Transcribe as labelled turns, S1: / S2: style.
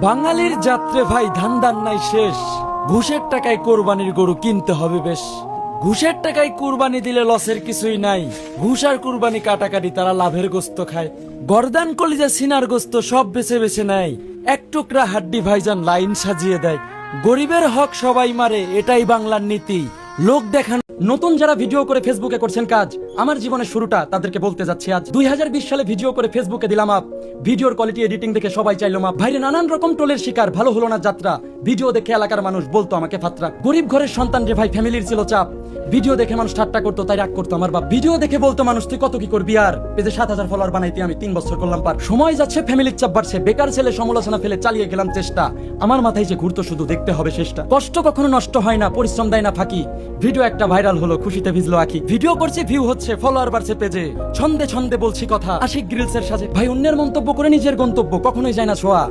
S1: বাঙালির যাত্রে ভাই ধান্দার নাই শেষ। ঘুষের টাকায় কোরবানির গরু কিনতে হবে বেশ। ঘুষের টাকায় কুরবানি দিলে লসের কিছুই নাই। ঘুষ আর কুরবানি কাটাকাটি তারা লাভের গোস্ত খায়। গর্দান কলিজা সিনার গোস্ত সব বেছে বেছে নেয়। এক টুকরা হাড্ডি ভাইজান লাইন সাজিয়ে দেয়। গরিবের হক সবাই মারে, এটাই বাংলার নীতি। লোক দেখান। নতুন যারা ভিডিও করে ফেসবুকে করছেন কাজ, আমার জীবনের শুরুটা তাদেরকে বলতে যাচ্ছি আজ। 2020 সালে ভিডিও করে ফেসবুকে দিলাম আপ। ভিডিওর কোয়ালিটি এডিটিং দেখে সবাই চাইলো মাপ। ভাইরে নানান রকম টোলের শিকার, ভালো হলো না যাত্রা। ভিডিও দেখে এলাকার মানুষ বলতো আমাকে ফাত্রা। গরিব ঘরের সন্তান রে ভাই, ফ্যামিলির ছিল চাপ। ভিডিও দেখে মানুষ ঠাট্টা করতো, তাই রাগ করতো আমার বাপ। ভিডিও দেখে বলতো মানুষ তুই কত কি করবি আর। পেজে 7,000 ফলোয়ার বানাইতে আমি 3 বছর করলাম পার। সময় যাচ্ছে, ফ্যামিলির চাপ বাড়ছে। বেকার ছেলে সমালোচনা ফেলে চালিয়ে গেলাম চেষ্টা। আমার মাথায় যে ঘুরতো শুধু দেখতে হবে শেষটা। কষ্ট কখনো নষ্ট হয় না, পরিশ্রম দেয় না ফাঁকি। ভিডিও একটা ভাইরাল হলো, খুশিতে ভিজলো আঁখি। ভিডিও করছি, ভিউ হচ্ছে, ফলোয়ার বাড়ছে পেজে। ছন্দে ছন্দে বলছি কথা, আশিক গ্রিলসের সাজে। ভাই অন্যের মন্তব্য করে নিজের গন্তব্য কখনোই যায় না ছোঁয়া।